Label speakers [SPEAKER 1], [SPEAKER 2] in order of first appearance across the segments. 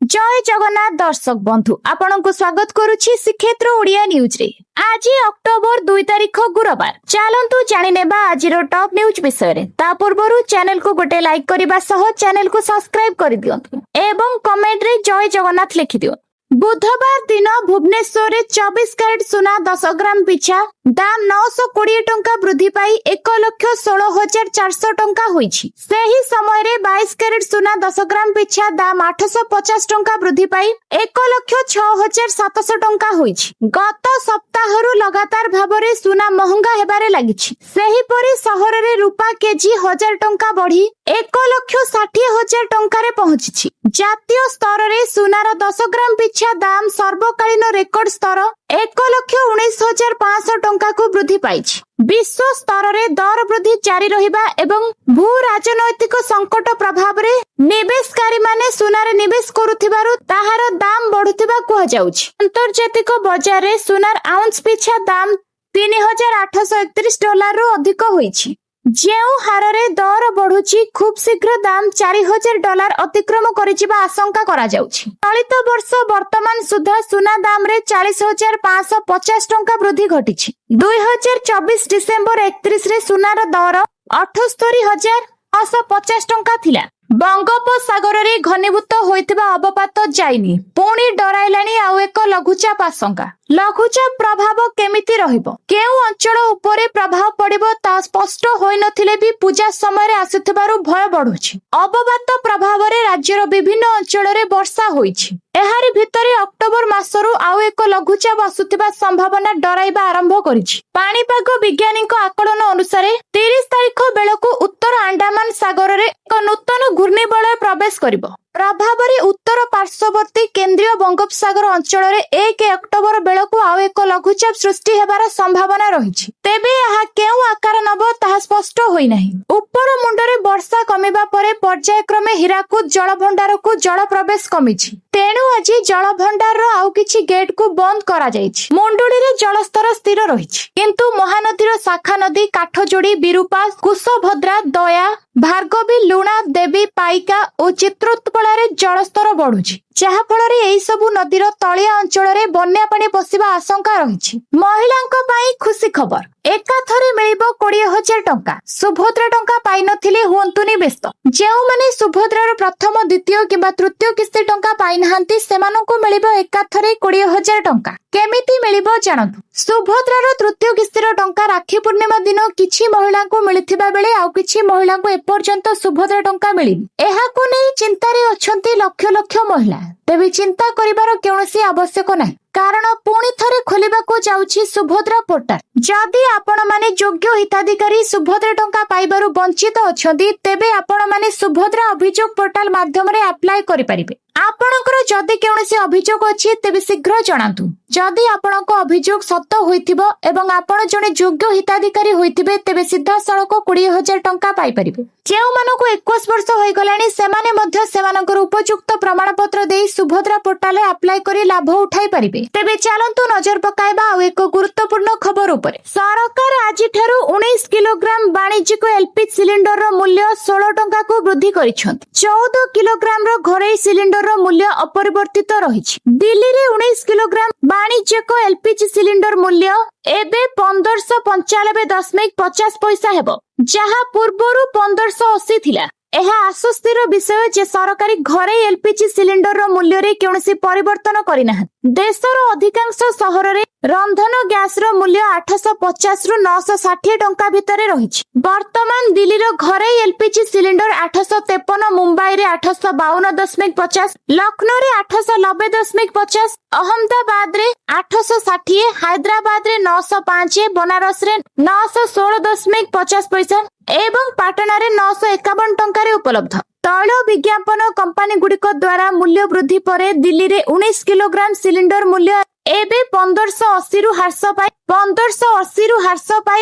[SPEAKER 1] जय जगन्नाथ दर्शक बंधु आपनको स्वागत करुछि श्रीक्षेत्र ओडिया न्यूज रे। आज अक्टोबर 2 तारिख गुरुवार। चलंतु जानि नेबा आजिरो टॉप न्यूज विषय रे। ता पूर्वरु चैनल को गोटे लाइक करबा सह चैनल को सब्सक्राइब कर दियंतु एवं कमेंट रे जय जगन्नाथ लिखि दियो। बुधवार दिन भुवनेश्वर रे 24 कैरेट सुना 10 ग्राम पिछा दाम 920 टंका वृद्धि पाई 1,16,400 टंका होईछि। सेही समय रे 22 कैरेट सुना 10 ग्राम पिछा दाम 850 टंका वृद्धि पाई 1,06,700 टंका होईछि। गत सप्ताहरु लगातार भाबरे सुना महंगा हेबारे लागिछि। सेही परि सहर रे रूपा केजी 1000 टंका बढ़ी 1,60,000 टंका रे पहुंचिछि। जातीय स्तर रे सुनार 10 ग्राम पिछा दाम सर्वकालीन रेकर्ड स्तर 1,19,500 टंका को वृद्धि पाइछि। विश्व स्तर रे दर वृद्धि जारी रहिबा एवं भू राजनैतिक संकट प्रभाव रे निवेशकारी माने सुनारे निवेश करुथिबारु ताहार दाम बढ़ुथिबा कुहा जाउछि। अंतर्जातिक बाजार रे सुनार आउंस पिछा दाम $3,831 रु अधिक होईछि। जेउ हारे दर बढ़ुची खूब शीघ्र दाम $4,000 अतिक्रम करिजिबा आशंका करा जाउछि। चलित वर्ष वर्तमान सुधा सुना दाम रे 40,550 टंका वृद्धि घटिछि। 2024 डिसेंबर 31 रे सुनार दर 78,550 टंका थिला। बंगोपसागर रे घनीभूत होइतिबा अवपात जाइनी पुणी डराइलानी आउ एक लघुचाप आशंका। लघुचाप प्रभाव केमिति रहिबो केउ अंचल उपरे प्रभाव पड़िबो ता स्पष्ट होई नथिले भी पूजा समय रे आसुथिबारु भय बढ़ुछि। अवपात प्रभाव रे राज्यर विभिन्न अंचल रे वर्षा होईछि। एहारी भितरे अक्टोबर मासरु आउ एक लघुचाप आसुथिबा संभावना डराइबा आरंभ करिछि। पाणीपाग वैज्ञानिक आकलन अनुसार 30 तारिख बेलकु उत्तर अंडमान सागर रे एक नूतन घूर्णिबलय प्रवेश करिबो। प्रभाव रे उत्तर पार्श्ववर्ती केंद्रीय बंगोपसागर अंचल रे 1 अक्टोबर बेलकु आउ एक लघुचाप सृष्टि हेबार संभावना रहिछि। तेबे एहा केउ आकार नबो ताहा स्पष्ट होई नाही। ऊपर मुंडरे वर्षा कमिबा परे पर्यायक्रमे हीराकुद जलभंडार को जल प्रवेश कमिछि। तेणु आज जलभंडार आउ किछि गेट को बंद करा जाइछि। मुंडुडी रे जलस्तर स्थिर रहिछि किंतु महानदीर शाखा नदी काठजोड़ी विरूपा कुशभद्रा दया भार्गवी लुणा देवी पाइका और चित्रोत्पला रे जलस्तर बढ़ुछि जहा फଳରେ एई सबु नदीर तळिया अंचल रे बन्या पानी पसिबा आशंका रहिछि। महिलांक पई खुशी खबर एकाथरे मिलिबो 20,000 टंका। सुभद्रा टंका पाइ नथिले हुंतुनी व्यस्त। जेउ माने सुभद्रार प्रथम द्वितीय किबा तृतीय किस्ती टंका पाइ नाहंती सेमानंकु मिलिबो एकाथरे 20,000 टंका। केमिति मिलिबो जानतु। सुभद्रार तृतीय किस्तीर टंका राखी पूर्णिमा दिन किछि महिलांकु मिलिथिबा बेले आउ किछि महिलांकु एपर्यंत सुभद्रा टंका मिलिनि। एहाकु नै चिंतारे अछंती लक्ष लक्ष महिला। तेबे चिंता करिबार कोनोसी आवश्यक नाही कारण पुणी थरे खोलिबाकू जाउछि सुभद्रा पोर्टाल। जदि आपण माने योग्य हिताधिकारी सुभद्रा टंका पाइबारु वंचित अछंती तेबे आपण माने सुभद्रा अभियोग पोर्टाल माध्यम रे अप्लाई करि परिबे। आपणकर जदि कोनोसी अभियोग अछि तेबे शीघ्र जणातु। जदि आपणको अभियोग सत्य होइथिबो एवं आपण जने योग्य हिताधिकारी होइथिबे तेबे सीधा सड़क 20,000 टंका पाइ परिबे। जेउ मानको 21 वर्ष होई गलानी सेमाने मध्य सेमानकर उपयुक्त प्रमाण पत्र देई सुभद्रा पोर्टाल रे अप्लाई करी लाभ उठाई परिबे। तेबे चलंतु नजर पकाइबा आ एक गुरुत्वपूर्ण खबर उपरे। सरकार आज ठारू 19 किलोग्राम वाणिज्यिक एलपीजी सिलिंडर रो मूल्य 16 टंका को वृद्धि करिछंती। 14 किलोग्राम रो घरेई सिलिंडर रो मूल्य अपरिवर्तित रहिछि। दिल्ली रे 19 किलोग्राम वाणिज्यिक एलपीजी सिलिंडर मूल्य एबे 1595.50 पैसा हेबो जहा पूर्वरु 1580 थिला। एहा आश्वस्तिर विषय जे सरकारी घरे एलपीजी सिलिंडर रो मूल्य रे कोनोसी परिवर्तन करिना। देशर अधिकांश सहर रे रंधन गैस रो मूल्य 850 रु 960 टंका भितरे रहिछि। वर्तमान दिल्ली रो घरे एलपीजी सिलिंडर 853, मुंबई रे 852.50, लखनऊ रे 890.50, अहमदाबाद रे 860, हैदराबाद रे 905, बनारस रे 916.50 पैसा एवं पाटना रे 951 टंका रे उपलब्ध। तैल विज्ञापन कंपनी गुड़िक द्वारा मूल्य वृद्धि परे दिल्ली रे 19 किलोग्राम सिलिंडर मूल्य एबे 1580 रु ह्रास पाई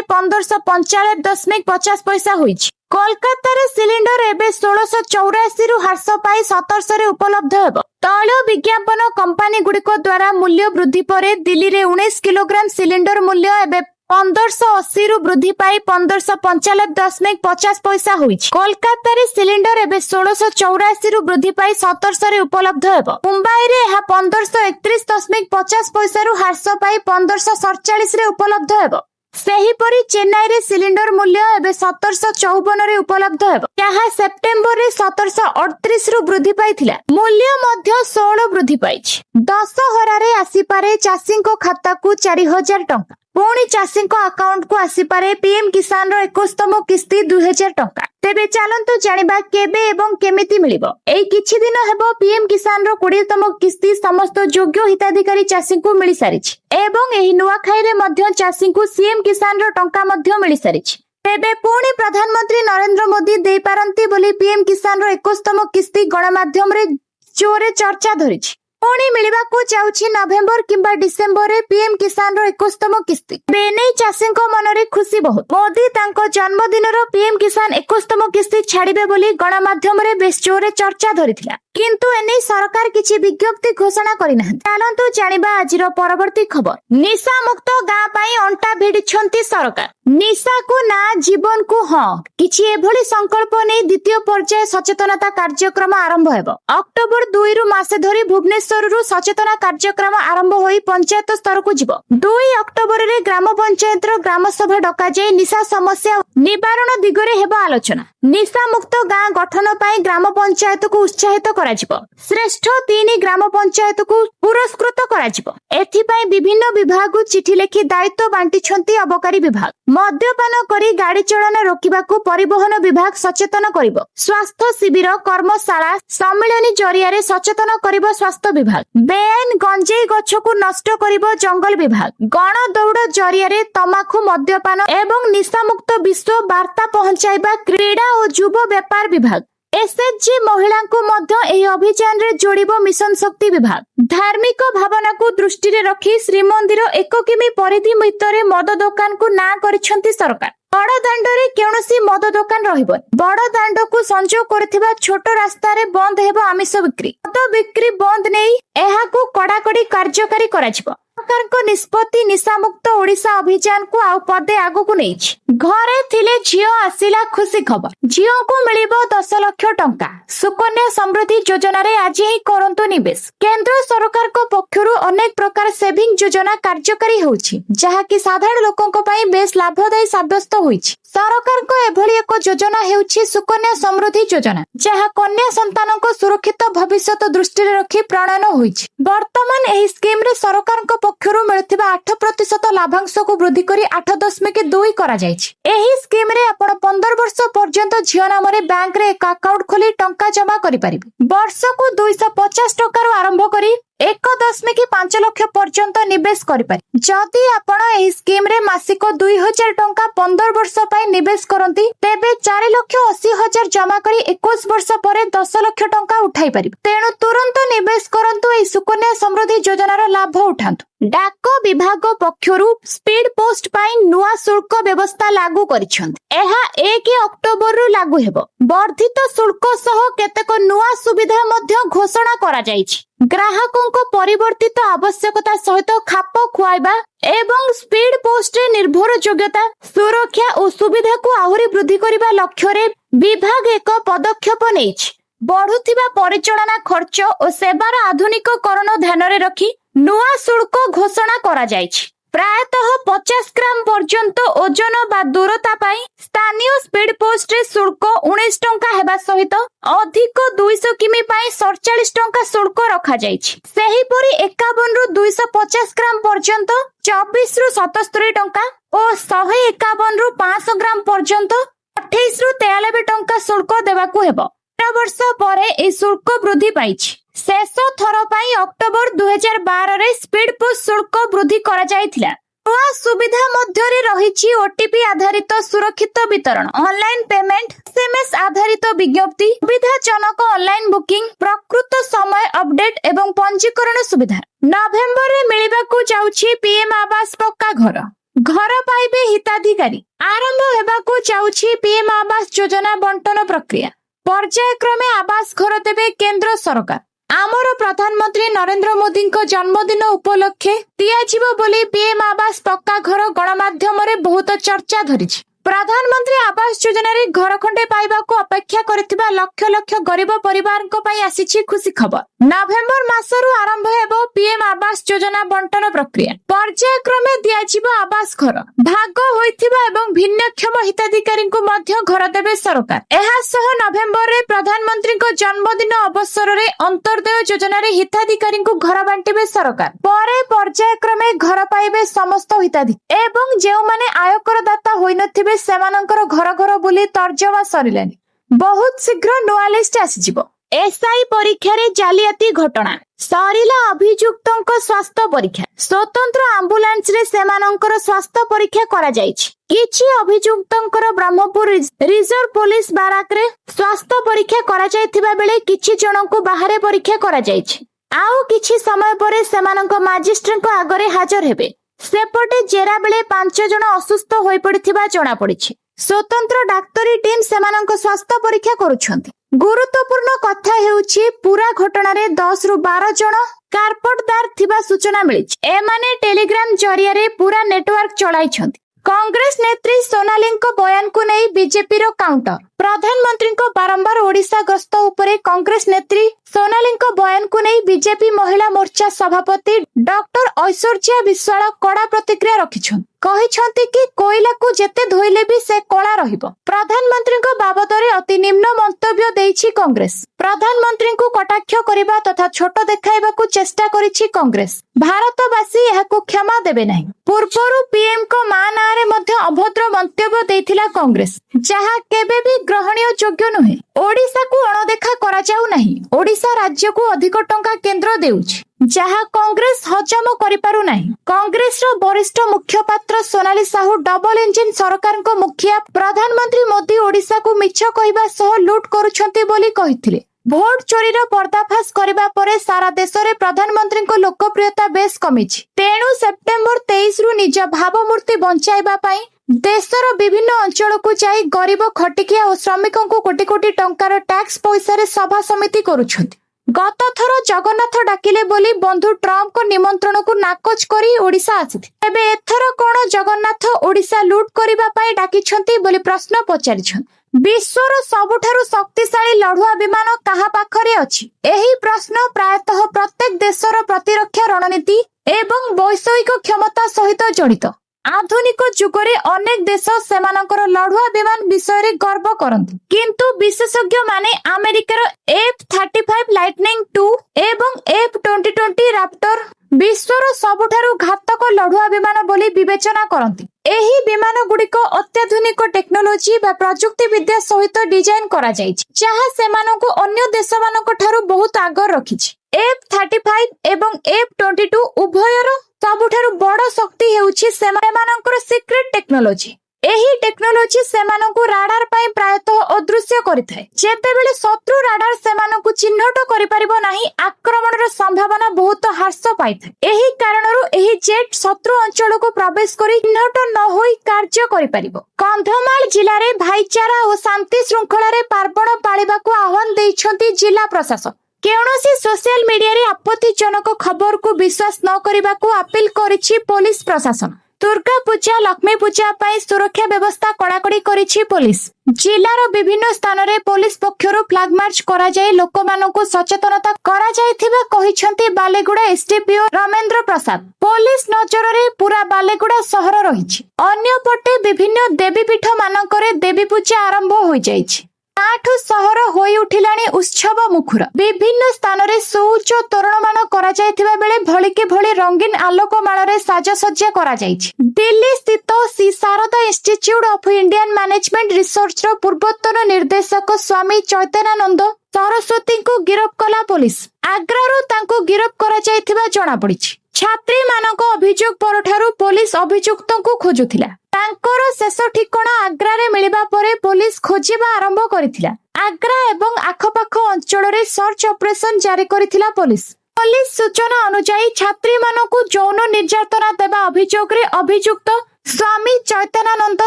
[SPEAKER 1] 1545.50 पैसा होईछि। कोलकाता रे सिलिंडर एबे 1684 रु ह्रास पाई 1700 रे उपलब्ध हेबो। तैल विज्ञापन कंपनी गुड़िक द्वारा मूल्य वृद्धि परे दिल्ली रे 19 किलोग्राम सिलिंडर मूल्य एबे 1580 रु वृद्धि पाई 1595.50 होईछि। कोलकाता रे सिलिंडर एबे 1684 रु वृद्धि पाई 1700 रे उपलब्ध हेबो। मुंबई रे यह 1531.50 रु ह्रास पाई 1547 रे उपलब्ध हेबो। सेहीपरि चेन्नई रे सिलिंडर मूल्य एबे 1754 रे उपलब्ध हेबो। यह सेप्टेम्बर रे 1738 रु वृद्धि पाइथिला। मूल्य मध्य 16 वृद्धि पाइछि। दशहरा रे आसी पारे चाषी को खाता को 4000 टंका। पुणी चाषी अकाउंट को आसी पारे पीएम किसान रो 21तम किस्ती 2000 टंका। तेबे चलंतु जानिबा केबे एवं केमिति मिलिबो। एई किछि दिन हेबो पीएम किसान रो 20तम किस्ती समस्त योग्य हिताधिकारी चाषी को मिली सारिछि एवं एही नुआखाई रे मध्य चाषी को सीएम किसान रो टंका मध्य मिली सारिछि। तेबे पुणी प्रधानमंत्री नरेंद्र मोदी देई पारंती बोली पीएम किसान रो 21तम किस्ती गणमाध्यम रे जोरे चर्चा धरिछि। पुणी मिलिबा को चाउछि नवेम्बर किंबा डिसेम्बर रे पीएम किसान रो 21तम किस्ती। बेनै चाषी मनरे खुशी बहुत। मोदी तांको जन्मदिन रो पीएम किसान 21तम किस्ती छाड़िबे बोली गणमाध्यम रे बेस जोरे चर्चा धरिथिला। किंतु एनै सरकार किछि विज्ञप्ति घोषणा करिनाहं। चालंतु जानिबा आजिरो परवर्ती खबर। निशा मुक्त गां पाई अंटा भिडिछंती सरकार। निशा को ना जीवन को हां किछि एभली संकल्प नै द्वितीय पर्याय सचेतनता कार्यक्रम आरंभ हेबो। अक्टोबर 2 रु मासे धरि भुवनेश्वर रु सचेतना कार्यक्रम आरंभ होई पंचायत स्तर को जिवो। 2 अक्टोबर रे ग्राम पंचायत रो ग्राम सभा डका जाय निशा समस्या निवारण दिगरे हेबो आलोचना। निशा मुक्त गां गठन पाई ग्राम पंचायत को उत्साहित कराजिबो। श्रेष्ठ 3 ग्राम पंचायत को पुरस्कृत कराजिबो। एथि पाई विभिन्न विभाग को चिठी लेखि दायित्व बांटिछंती अबकारी विभाग। मद्यपान करी गाड़ी चलन रोकिबाकू परिवहन विभाग सचेतन करिबो। स्वास्थ्य शिविर कर्मशाला सम्मेलन जरिया रे सचेतन करिबो स्वास्थ्य विभाग। बेआईन गंजेई गछ को नष्ट करिबो जंगल विभाग। गण दौड़ जरिया रे तमाखु मद्यपान एवं निशा मुक्त विश्व वार्ता पहुंचाइबा क्रीड़ा और युवा व्यापार विभाग। एसएचजी महिला को मध्य एही अभियान रे जोड़िबो मिशन शक्ति विभाग। धार्मिक भावना को दृष्टि रे रखी श्रीमंदिर 1 किमी परिधि भितर मद दुकान को ना करिसंती सरकार। बड़ दांडरे कौनसी मद दुकान रहिबो। बड़ दांड को संजोग करथिबा छोट रास्ता रे बंद हेबो आमिष बिक्री। मद बिक्री बंद नेई एहा को कड़ाकड़ी कार्यकारी कराजिबो। सरकार को निष्पत्ति निशा मुक्त ओडिशा अभियान को आउ पदे आगु को नेइछि। घरे थिले झियो आसिला खुशी खबर। झियो को मिलिबो 10 लाख टंका। सुकन्या समृद्धि योजना रे आज ही करंतु निवेश। केंद्र सरकार को पक्षरु अनेक प्रकार सेविंग योजना कार्यकारी होछि जहा कि साधारण लोकन को पई बेस लाभदायी साब्यस्त होइछि। सरकार को एभली एक योजना हेउछि सुकन्या समृद्धि योजना जहा कन्या संतान को सुरक्षित भविष्यत दृष्टि रे रखी प्रणयन होइछि। वर्तमान एही स्कीम रे सरकार को पक्षरु मिलथिबा 8% लाभांश को वृद्धि करी 8.2 करा जायछि। एही स्कीम रे आपण 15 वर्ष पर्यंत झियो नाम रे बैंक रे एक अकाउंट खोली टंका जमा करि परिबे। वर्ष को 250 टका रो आरंभ करी 1.5 लाख पर्यंत निवेश करि पारि। जदि आपण एही स्कीम रे मासिक 2000 टंका 15 वर्ष पई निवेश करंती तेबे 4,80,000 जमा करी 21 वर्ष परे 10 लाख टंका उठाई परिबे। तेणु तुरंत निवेश करंतु एही सुकन्या समृद्धि योजना रो लाभ उठांतु। डाक विभाग पक्षरु स्पीड पोस्ट पाई नुआ शुल्क व्यवस्था लागू करिसंती। एहा 1 अक्टोबर रु लागू हेबो। वर्धित शुल्क सह केतेक नुआ सुविधा मध्य घोषणा करा जायछि। ग्राहकों को परिवर्तित आवश्यकता सहित खाप खुआइबा एवं स्पीड पोस्ट रे निर्भर योग्यता सुरक्षा और सुविधा को आहुरी वृद्धि करिबा लक्ष्य रे विभाग एक पदक्षेप नेइछि। बढ़ुथिबा परिचालना खर्च और सेवार आधुनिकीकरण ध्यान रे रखी नुआ शुल्क घोषणा करा जायछि। प्रायतः 50 ग्राम पर्यंत ओजन बा दूरता पाई स्थानीय स्पीड पोस्ट रे शुल्क 19 टंका हेबा सहित अधिक 200 किमी पाई 47 टंका शुल्क रखा जायछि। सेही परी 51 रु 250 ग्राम पर्यंत 24 रु 77 टंका और 151 रु 500 ग्राम पर्यंत 28 रु 93 टंका शुल्क देबाकू हेबो। वर्ष परे ए शुल्क वृद्धि पाइछि। शेष थर पाई अक्टोबर 2012 रे स्पीड पोस्ट शुल्क वृद्धि करा जायथिला। नुआ सुविधा मध्य रे रहिछि ओटीपी आधारित सुरक्षित वितरण, ऑनलाइन पेमेंट, एसएमएस आधारित विज्ञप्ति, सुविधाजनक ऑनलाइन बुकिंग, प्रकृत समय अपडेट एवं पंजीकरण सुविधा। नवेम्बर रे मिलिबाकू जाउछि पीएम आवास पक्का घर। घर पाइबे हिताधिकारी। आरंभ हेबाकू जाउछि पीएम आवास योजना बंटन प्रक्रिया। पर्यायक्रमे आवास घर देबे केंद्र सरकार। आमर प्रधानमंत्री नरेंद्र मोदी जन्मदिन उपलक्षे दियाजिबो बोली पीएम आवास पक्का घर गणमाध्यम बहुत चर्चा धरी। प्रधानमंत्री आवास योजना रे घर खंडे पाइबाको अपेक्षा करथिबा लक्ष लक्ष गरीब परिवारक पई आसीछि खुशी खबर। नवेम्बर मासरु आरंभ हेबो पीएम आवास योजना बंटन प्रक्रिया। पर्यायक्रमे दियाजिबो आवास घर। भाग होइथिबा एवं भिन्नक्षम हिताधिकारी को मध्य घर देबे सरकार। एहा सह नवेम्बर रे प्रधानमंत्री को जन्मदिन अवसर रे अंतर्दय योजना रे हिताधिकारी को घर बांटिबे सरकार। परे पर्यायक्रमे घर पाइबे समस्त हिताधिकारी एवं जेउ माने आयकर दाता होई नथिबे सेमानंकर घर घर बुली तर्जमा सरिलानी। बहुत शीघ्र नुआ लिस्ट आसीजिबो। एसआई परीक्षा रे जालियाती घटना सरिला अभियुक्तंक स्वास्थ्य परीक्षा। स्वतंत्र एम्बुलेंस रे सेमानंकर स्वास्थ्य परीक्षा करा जायछि। किछि अभियुक्तंकर ब्रह्मपुर रिजर्व पुलिस बाराक रे स्वास्थ्य परीक्षा करा जायथिबा बेले किछि जनंकु बाहरे परीक्षा करा जायछि। आउ किछि समय परे सेमानंक मजिस्ट्रेट को आगरे हाजर हेबे। सेपटे जेरा बेले 5 जन असुस्थ होई पड़िथिबा जणा पड़िछि। स्वतंत्र डाक्तरी टीम सेमानंक स्वास्थ्य परीक्षा करूछंती। गुरुत्वपूर्ण कथा हेउछि पूरा घटना रे 10 रु 12 जन कारपटदार थिबा सूचना मिलिछि। एमाने टेलीग्राम जरिया रे पूरा नेटवर्क चलाइछंती। कांग्रेस नेत्री सोनालीଙ୍କ बयान को नै बीजेपी रो काउंटर। प्रधानमंत्री को बारंबार ओडिशा गस्त उपरे कांग्रेस नेत्री सोनालीଙ୍କ बयान को नै बीजेपी महिला मोर्चा सभापति डॉक्टर ऐश्वर्या विश्वाल कड़ा प्रतिक्रिया रखिछन। कहिछंती कि कोइला को जेते धोइले भी से कला रहिबो। प्रधानमंत्री को बाबद रे अति निम्न मंतव्य देइछि कांग्रेस। प्रधानमंत्री को कटाक्ष करिबा तथा छोट देखाइबा को चेष्टा करिछि कांग्रेस। भारतवासी एहाको क्षमा देबे नाही। पूर्वरु पीएम को मा नारे मध्य अभद्र मंतव्य देइथिला कांग्रेस, जहा केबे भी ग्रहणीय योग्य नुहे। ओडिशा को अणदेखा करा जाउ नाही। ओडिशा राज्य को अधिक टंका केंद्र देउछि, जहा कांग्रेस हजम करि पारु नाही। कांग्रेस रो वरिष्ठ मुख्यपात्र सोनाली साहू डबल इंजिन सरकार को मुखिया प्रधानमंत्री मोदी ओडिशा को मिछ कहिबा सह लूट करूछंती बोली कहिथिले। भोट चोरी रो पर्दाफाश करिबा परे सारा देश रे प्रधानमंत्री को लोकप्रियता बेस कमिछि। तेणु सेप्टेम्बर 23 रु निज भावमूर्ति बंचाइबा पई देशर विभिन्न अंचल को जाई गरीब खटिकिया और श्रमिकों को कोटी कोटी टंकार टैक्स पैसा रे सभा समिति करूछंती। गत थर जगन्नाथ डाकिले बोली बंधु ट्रम्प को निमंत्रण को नाकच करी ओडिशा आसिथि। एबे एथर कोन जगन्नाथ ओडिशा लूट करिबा पई डाकिछंती बोली प्रश्न पचारिछन। विश्वर सबुठारु शक्तिशाली लढुआ विमान कहा पाखरे अछि? एही प्रश्न प्रायतः प्रत्येक देशर प्रतिरक्षा रणनीति एवं वैश्विक क्षमता सहित जड़ित। आधुनिक जुगरे अनेक देश सेमानकर लढुआ विमान विषय रे गर्व करନ୍ତି, किंतु विशेषज्ञ माने अमेरिकार F-35 लाइटनिंग 2 एवं F-20 राप्टर विश्वर सबुठारु घातक लढुआ विमान बोली विवेचना करନ୍ତି। एही विमान गुडिक अत्याधुनिक टेक्नोलोजी बा प्रजुक्ति विद्या सहित डिजाइन करा जायछि, जहा सेमानकु अन्य देशमानक ठारु बहुत आगर रखिछि। F-35 एवं F-22 उभयर सबुठारु बड़ शक्ति हेउछि सेमानकर सीक्रेट टेक्नोलोजी। एही टेक्नोलोजी सेमानकु राडार पई प्रायतः अदृश्य करिथाय। जेतेबेले शत्रु राडार सेमानकु चिन्हट करि परिबो नाही, आक्रमणर संभावना बहुत ह्रास पाइथाय। एही कारणरु एही जेट शत्रु अंचल को प्रवेश करी चिन्हट न होई कार्य करि परिबो। कंधमाल जिल्ला रे भाईचारा और शांति श्रृंखला रे पार्वण पाळिबाकू आह्वान दैछंती जिला प्रशासन। केवणसी सोशल मीडिया रे आपत्तिजनक खबर को विश्वास न करिबा को अपील करिछि पुलिस प्रशासन। दुर्गा पूजा लक्ष्मी पूजा पई सुरक्षा व्यवस्था कड़ाकड़ी करिछि पुलिस। जिल्लार विभिन्न स्थान रे पुलिस पक्षरु फ्लैग मार्च करा जाय लोकमानकु सचेतनता करा जायथिबा कहिछंती बालेगुडा एसडीपीओ रमेंद्र प्रसाद। पुलिस नजर रे पूरा बालेगुडा शहर रहिछि। अन्य पटे विभिन्न देवीपीठ मानकरे देवी पूजा आरंभ होई जायछि। आठु सहर होई उठिलाणी उत्सव मुखर। विभिन्न स्थान रे सौच तोरणमान करा जायथिबा बेले भलिके भली रंगीन आलोक माଳରେ साजसज्जा करा जायछि। दिल्ली स्थित Shri Sharada institute of Indian management research रो पूर्वतन निर्देशक स्वामी चैतन्यानंद सरस्वती को गिरफ कला पुलिस। आग्रारो तांको गिरफ करा जायथिबा जणा पड़िछि। छात्री मानक अभियोग परठारु पुलिस अभियुक्तों को खोजुथिला। तांकर शेष ठिकाना आग्रा रे मिलिबा परे पुलिस खोजिबा आरंभ करिथिला। आग्रा एवं आखपाख अंचल रे सर्च ऑपरेशन जारी करिथिला पुलिस। पुलिस सूचना अनुसार छात्री मानकु यौन निर्यातना देबा अभियोग रे अभियुक्त स्वामी चैतन्यानंद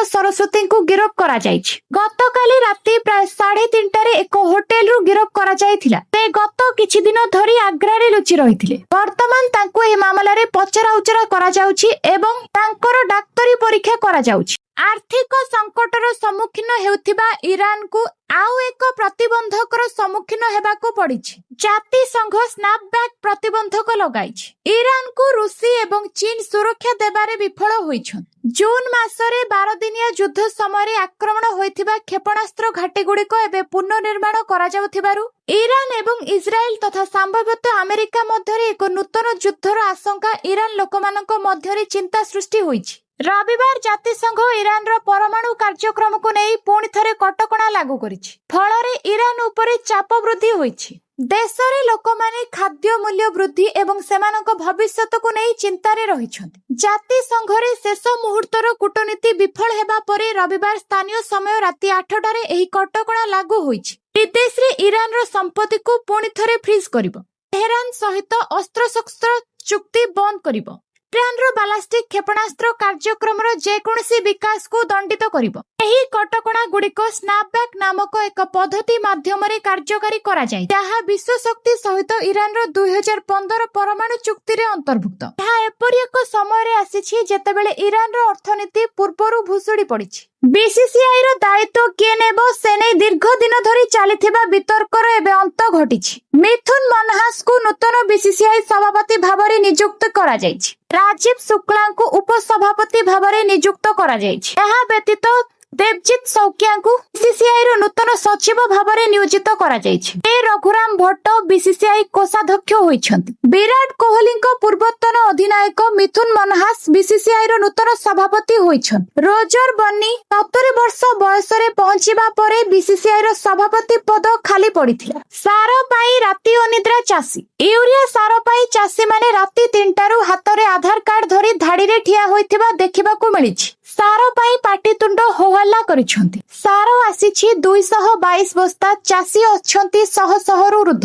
[SPEAKER 1] सरस्वती को गिरफ करा जायछि। गतकाली राति प्राय 3:30 एक होटेल रु गिरफ करा जायथिला। ते गत किछि दिन धरि आग्रा रे लुचि रहिथिले। वर्तमान तांको ए मामला रे पचरा उचरा करा जाउछि एवं तांकर डाक्तरी परीक्षा करा जाउछि। आर्थिक संकटर सम्मुखीन हेउथिबा ईरान को आउ एक प्रतिबंधकर सम्मुखीन हेबाको पड़िछि। जाति संघ स्नैपबैक प्रतिबंधक लगाइछि। ईरान को रूसी एवं चीन सुरक्षा देबारे विफल होइछन। जून मासरे 12 दिनिया युद्ध समय आक्रमण होइथिबा क्षेपणास्त्र घाटी गुड़िक एबे पुनर्निर्माण करा जाउथिबारु ईरान एवं इस्राएल तथा संभवतः अमेरिका मध्यरे एक नूतन युद्धर आशंका ईरान लोकमानक मध्यरे चिंता सृष्टि होइछि। रविवार जातिसंघ ईरान रो परमाणु कार्यक्रम को नहीं पुणी थरे कटकणा लागू करिछि। फलरे ईरान उपरे चाप वृद्धि होइछि। देशरे लोकमाने खाद्य मूल्य वृद्धि एवं सेमानक भविष्यत को नहीं चिंतारे रहिछन्ति। जातिसंघरे शेष मुहूर्तर कूटनीति विफल हेबा परे रविवार स्थानीय समय राति 8टारे एही कटकणा लागू होइछि। विदेश रे ईरान रो संपत्ति को पुणी थरे फ्रीज करिवो। तेहरान सहित अस्त्रशस्त्र चुक्ति बंद करिवो। ईरान रो बालास्टिक क्षेपणास्त्र कार्यक्रम जेकोसी विकास को दंडित करिवो। एही कटकणा गुड़िक स्नैपबैक नामक एक पद्धति माध्यम कार्यकारी करा जाय, जहा विश्व शक्ति सहित ईरान रो 2015 परमाणु चुक्ति रे अंतर्भुक्त। यह एपरि एक समय रे आसीछि जेतेबेले ईरान रो अर्थनीति पूर्वरु भुसुड़ी पड़िछि। बीसीसीआई रो दायित्व किए नेबो से नै दीर्घ दिन धरि चलिथिबा वितर्कर एबे अंत घटिछि। मिथुन मनहास को नूतन बीसीसीआई सभापति भाबरे नियुक्त करा जायछि। राजीव शुक्ला को उपसभापति भाबरे नियुक्त करा जायछि। एहा व्यतीत देवजीत सौकिया को बीसीसीआई रो नूतन सचिव भाबरे नियोजित करा जायछि। ए रघुराम भट्ट बीसीसीआई कोषाध्यक्ष होइछन्ति। विराट कोहली को पूर्वतन अधिनायक मिथुन मनहास बीसीसीआई रो नूतन सभापति होइछन। रोजर बन्नी 70 वर्ष बयस रे पहुंचीबा परे बीसीसीआई रो सभापति पद खाली पड़िथिला। सार पाई राति अनिद्रा चासी। यूरिया सार पाई चासी माने राति 3टारु हातरे आधार कार्ड धरि धाड़ी रे ठिया होइथिबा देखिबाकू मिलिछि। सार पाई पाटितुंड होहल्ला करिछन्ति। सार आसीछि 222 बस्ता। चासी अछन्ति शह शहरु रुद्ध।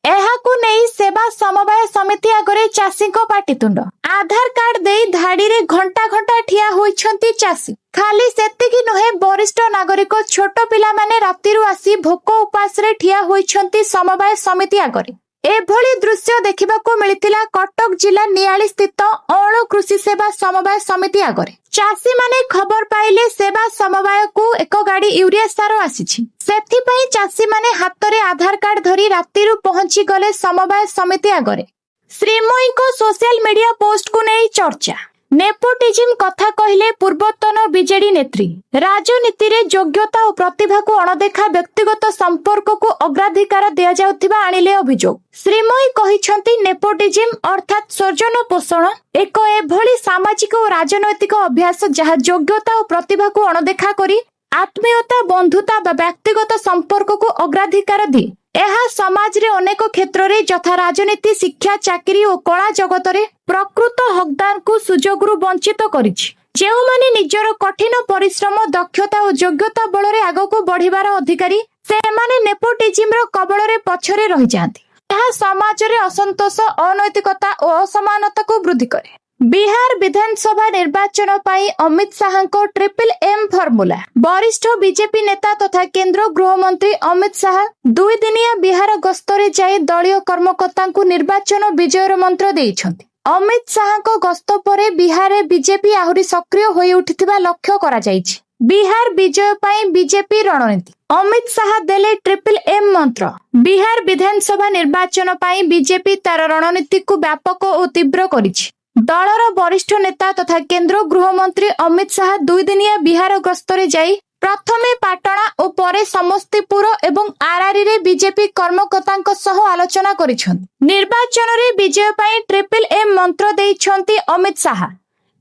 [SPEAKER 1] एहाकू नेई सेवा समवाय समिति आगरे चासी को पाटितुंड। आधार कार्ड देई धाड़ी रे घंटा घंटा ठिया होइछन्ति चासी। खाली सेतिकी नुहे, वरिष्ठ नागरिक छोट पिला माने रातिरु आसी भोक उपास रे ठिया होइछन्ति समवाय समिति आगरे। एभली दृश्य देखिबाकू मिलिथिला कटक जिला नियाली स्थित अणु कृषि सेवा समवाय समिति आगरे। चासी माने खबर पाइले सेवा समवाय को एक गाड़ी यूरिया सार आसीछि। सेथि पई चासी माने हातरे आधार कार्ड धरी रातिरु पहुंची गले समवाय समिति आगरे। श्रीमयी को सोशल मीडिया पोस्ट को नै चर्चा। नेपोटिज्म कथा कहिले पूर्वतन बीजेडी नेत्री। राजनीति रे योग्यता और प्रतिभा को अणदेखा व्यक्तिगत संपर्क को अग्राधिकार दिया जाउथिबा आनिले अभियोग। श्रीमयी कहिछन्ति नेपोटिज्म अर्थात स्वजन पोषण एक एभली सामाजिक और राजनैतिक अभ्यास जहा योग्यता और प्रतिभा को अणदेखा करी आत्मीयता, बंधुता बा व्यक्तिगत संपर्क को अग्राधिकार दिए। एहा समाज रे अनेक क्षेत्र रे यथा राजनीति, शिक्षा, चाकरी और कला जगत रे प्रकृत हकदार को सुजोग रु वंचित करिछि। जेउमाने निजर कठिन परिश्रम, दक्षता और योग्यता बल रे आगो को बढ़िबार अधिकारी सेमाने नेपोटिज्म रो कबल रे पछरे रहि जांती। एहा समाज रे असंतोष, अनैतिकता और असमानता को वृद्धि करे। बिहार विधानसभा निर्वाचन पाई अमित शाह को ट्रिपल एम फॉर्मूला। वरिष्ठ बीजेपी नेता तथा केंद्र गृह मंत्री अमित शाह 2 दिनिया बिहार गस्तरे जाई दलीय कर्मकर्ता को निर्वाचन विजयर मंत्र देइछन्ति। अमित शाह को गस्त परे बिहार बीजेपी आहुरी सक्रिय होई उठिथिबा लक्ष्य करा जाइछि। बिहार विजय पाई बीजेपी रणनीति। अमित शाह देले ट्रिपल एम मंत्र। बिहार विधानसभा निर्वाचन पाई बीजेपी तार रणनीति को व्यापक और तीव्र करिछि। दलर वरिष्ठ नेता तथा केंद्र गृह मंत्री अमित शाह 2 दिनिया बिहार गस्तरे जाई प्रथमे पाटना और परे समस्तीपुर एवं आरआरई रे बीजेपी कर्मकर्तांक सह आलोचना करिछन्ति। निर्वाचन रे विजय पाई ट्रिपल एम मंत्र देइछन्ति अमित शाह।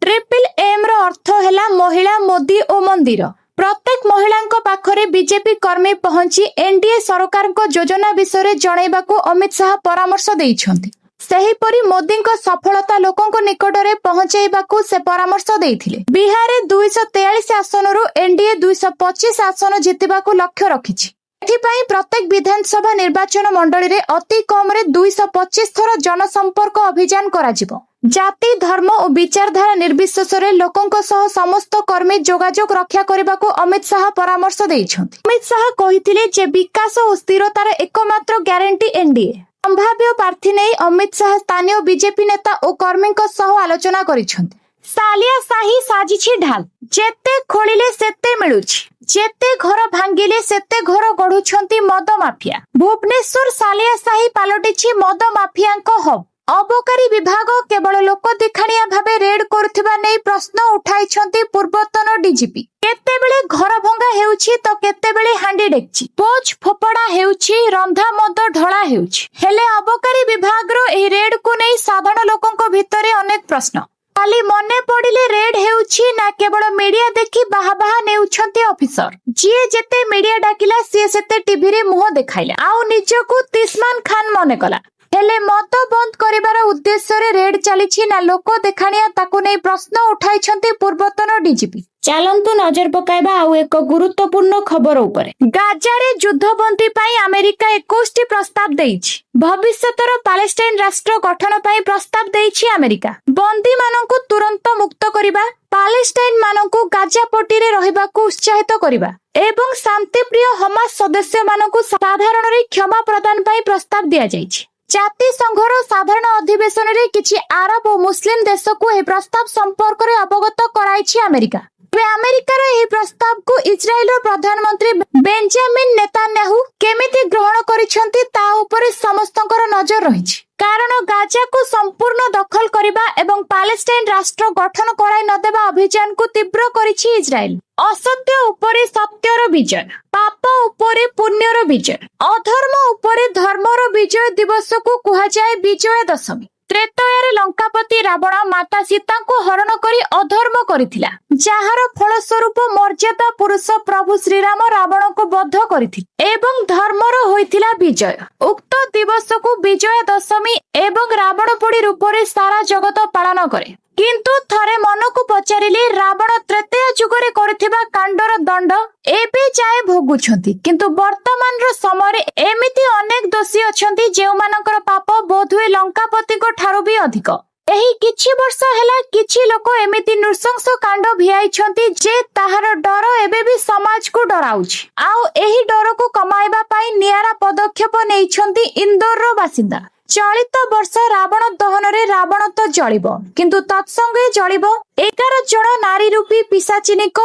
[SPEAKER 1] ट्रिपल एम रो अर्थ हैला महिला, मोदी और मंदिर। प्रत्येक महिलांक पाखरे बीजेपी कर्मी पहुंची एनडीए सरकार को योजना विषय जणाइबाकू अमित शाह परामर्श देइछन्ति। सेहीपरि मोदी सफलता लोकों निकटरे पहुंचाइबाकू से परामर्श देइथिले। बिहार 243 आसनरु एनडीए 225 आसन जितिबाकू लक्ष्य रखिछि। एथिपाई प्रत्येक विधानसभा निर्वाचन मंडली रे अति कम रे 225 थर जनसंपर्क अभियान कराजिबो। ଜାତି ଧର୍ମ ଓ ବିଚାରଧାରା ନିର୍ବିଶେଷରେ ଲୋକଙ୍କ ସହ ସମସ୍ତ କର୍ମୀ ଯୋଗାଯୋଗ ରକ୍ଷା କରିବାକୁ ଅମିତ ଶାହ ପରାମର୍ଶ ଦେଇଛନ୍ତି। ଅମିତ ଶାହ କହିଥିଲେ ଯେ ବିକାଶ ଓ ସ୍ଥିରତାର एकमात्र ଗ୍ୟାରେଣ୍ଟି एनडीए। संभाव्य प्रार्थी नहीं अमित शाह स्थानीय बीजेपी नेता और कर्मीଙ୍କ सह आलोचना କରିଛନ୍ତି। सालिया साही साजिछि ढाल, जेते खोलिले सेते मिलुछि, जेते घर भांगिले सेते घर गढ़ुछंती मद माफिया। भुवनेश्वर सालिया साही पालटिछि मद माफियाଙ୍କ हब। अबकारी विभाग केवल लोक देखाणिया भावे रेड करुथिबा नै प्रश्न उठाइछंती पूर्वतन डीजीपी। केतेबेले घर भंगा हेउछि तो केतेबेले हांडी डेक्छि, पोच फोपड़ा हेउछि, रंधा मद ढळा हेउछि। हेले अबकारी विभाग रो एही रेड को नै साधारण लोकंक भितरे अनेक प्रश्न। खाली मने पड़िले रेड हेउछि ना केवल मीडिया देखि बाहा बाहा नेउछंती ऑफिसर। जिए जेते मीडिया डाकिला सिए सेते टीवी रे मुह देखाइला आउ निजको तिस्मान खान मने कला। हेले मत बंद करिबार उद्देश्य रे रेड चलीछि ना लोक देखाणिया ताकू नै प्रश्न उठाइछंती पूर्वतन डीजीपी। चलंतु नजर पकाइबा आउ एक गुरुत्वपूर्ण खबर उपरे। गाजा रे युद्धबंदी पई अमेरिका 21 प्रस्ताव देइछि। भविष्यतर पैलेस्टाइन राष्ट्र गठन पई प्रस्ताव देइछि अमेरिका। बंदी माननकु तुरंत मुक्त करिबा, पैलेस्टाइन माननकु गाजा पट्टी रे रहिबाकु उत्साहित करिबा एवं शांतिप्रिय हमास सदस्य माननकु साधारण रे क्षमा प्रदान पई प्रस्ताव दिया जाइछि। जातिसंघर साधारण अधिवेशन रे किछि अरब और मुस्लिम देश को ए प्रस्ताव संपर्क रे अवगत कराइछि अमेरिका। अमेरिकार एही प्रस्ताव को इजराइल प्रधानमंत्री बेंजामिन नेतान्याहू केमिति ग्रहण करिसंती ता उपरे समस्तଙ୍କର नजर रहिछि। कारण गाजा को संपूर्ण दखल करिबा एवं पैलेस्टाइन राष्ट्र गठन कराई नदेबा अभियान को तीव्र करिछि इजराइल। असत्य उपरे सत्यर विजय, पाप उपरे पुण्यर विजय, अधर्म उपरे धर्मर विजय दिवस को कुहा जाए विजय दशमी। त्रेतयारे लंकापति रावण माता सीता को हरण करी अधर्म करिथिला, जाहार फलस्वरूप मर्यादा पुरुष प्रभु श्रीराम रावण को बद्ध करिथिले एवं धर्मर होइथिला विजय। उक्त दिवस को विजय दशमी एवं रावण पोड़ी रूप रे सारा जगत पालन करे। किंतु थरे मन को पचारिले रावण त्रेतया जुगरे करथिबा कांडर दंड एबे जाए भोगुछंती, किंतु वर्तमान रो समय एमिति अनेक दोषी अछंती जेउ मानकर पाप बोधुए लंकापति को ठारू भी अधिक। एही किछि वर्ष हेला किछि लोक एमिति नृशंस कांड भियाइछंती जे ताहार डर एबे भी समाज को डराउछि। आउ एही डर को कमाइबा पई नियारा पदक्षेप नेइछंती इंदौर रो बासिंदा। चलित वर्ष रावण दहन रे रावण तो जलिब, किंतु तत्संगे जलिब 11 जन नारी रूपी पिशाचिनीक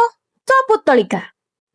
[SPEAKER 1] पुतलिका।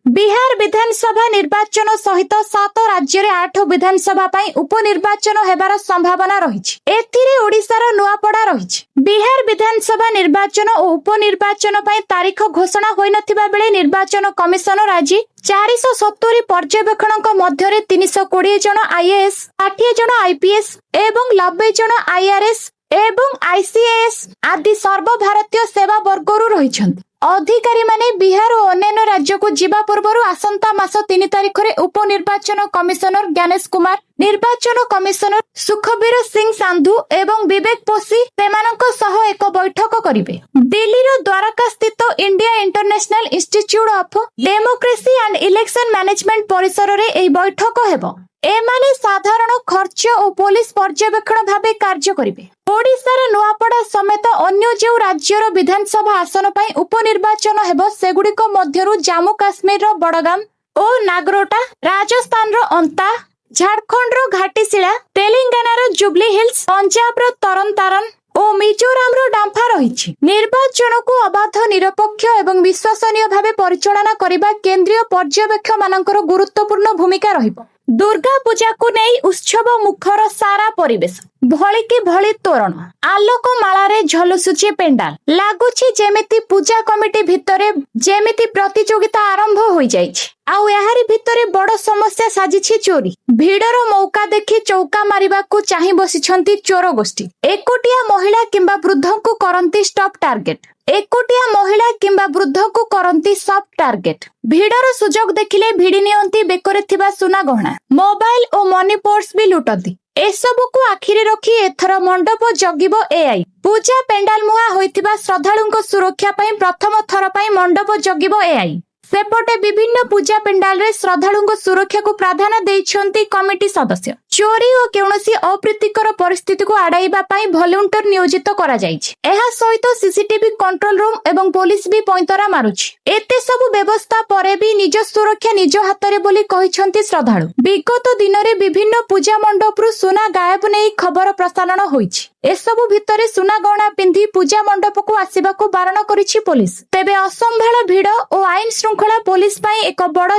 [SPEAKER 1] बिहार विधानसभा निर्वाचन सहित 7 राज्य रे 8 विधानसभा पई उपनिर्वाचन हेबार संभावना रहिछि। एथिरे ओडिसार नुआपड़ा रहिछि। बिहार विधानसभा निर्वाचन और उपनिर्वाचन पई तारीख घोषणा होई नथिबा बेले निर्वाचन कमिशनर आज 470 पर्यवेक्षणक मध्य 320 जन आईएएस, 60 जन आईपीएस एवं 90 जन आईआरएस एवं आईसीएएस आदि सर्वभारतीय सेवा वर्गरु रहिछन्ति। अधिकारी माने बिहार और अन्य राज्य को जीवा पूर्व आसंता मास 3 तारिख रे उपनिर्वाचन कमिशनर ज्ञानेश कुमार, निर्वाचन कमिशनर सुखबीर सिंह सांधु एवं विवेक पोसी सेमानक सह एक बैठक करिवे। दिल्ली रो द्वारका स्थित India international institute of democracy and election management परिसर रे एही बैठक हेबो। एमाने साधारण खर्च और पुलिस पर्यवेक्षण भावे कार्य करिवे। ओडिशार नुआपड़ा समेत अन्य जो राज्यर विधानसभा आसन पई उपनिर्वाचन हेबो सेगुड़िक मध्यरु जम्मू काश्मीर रो बड़गाम और नागरोटा, राजस्थान रो अंता, झारखंड रो घाटीशिला, तेलंगाना रो जुबली हिल्स, पंजाब रो तरनतारन और मिजोराम रो डांफा रहिछि। निर्वाचन को अबाध निरपेक्ष एवं विश्वसनीय भावे परिचालना करिबा केंद्रीय पर्यवेक्षक मानकर गुरुत्वपूर्ण भूमिका रहिबो। दुर्गा पूजा को नहीं उत्सव मुखर सारा परिवेश, भली की भली तोरण, आलोक मालारे झलसुची पेंडाल, लागुछि जेमिति पूजा कमिटी भितरे जेमिति प्रतियोगिता आरंभ होई जाइछि। आउ एहारी भितरे बड़ समस्या साजिछि चोरी। भीड़र मौका देखि चौका मारिबाकू चाहि बसिछंती चोर गोष्ठी। एकोटिया महिला किंबा वृद्ध को करंती स्टॉप टार्गेट। एकोटिया महिला किंबा वृद्ध को करंती सब टार्गेट। भीड़र सुजोग देखिले भिड़ी नियंती बेकरे थिबा सुना गहना, मोबाइल और मनी पर्स भी लुटंती। एसबु को आखिरे रखी एथर मंडप जगिबो एआई। पूजा पेंडाल मुहा होइथिबा श्रद्धालुंको सुरक्षा पई प्रथम थर पई मंडप जगिबो एआई। सेपटे विभिन्न पूजा पेंडाल रे श्रद्धालुंको सुरक्षा को प्राधान्य देइछंती कमिटी सदस्य। चोरी और कौनसी अप्रीतिकर परिस्थिति को आड़ाइबा पई वॉलंटियर नियोजित करा जाइछि। एहा सहित सीसीटीवी कंट्रोल रूम एवं पुलिस भी पैंतरा मारुछि। एते सब व्यवस्था परे भी निज सुरक्षा निज हातरे बोली कहिसंती श्रद्धालु। विगत दिन रे विभिन्न पूजा मंडपरु सुना गायब नै खबर प्रसारण होइछि। एसबु भितरे सुना गहना पिंधि पूजा मंडप को आसिबाकू बारण करिछि पुलिस। तेबे असंभाळ भिड़ और आईन श्रृंखला पुलिस पई एक बड़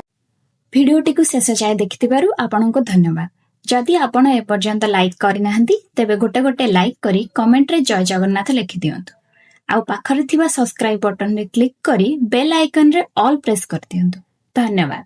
[SPEAKER 2] भिडियोटी को शेष जाए देखिथिबारु आपनको धन्यवाद। जदि आपण एपर्यंत लाइक करिनाहंती तेबे गोटे गोटे लाइक करी कमेंट रे जय जगन्नाथ लिखि दियंतु। आउ पाखरे थिबा सब्सक्राइब बटन रे क्लिक करी बेल आइकन रे ऑल प्रेस कर दियंतु। धन्यवाद।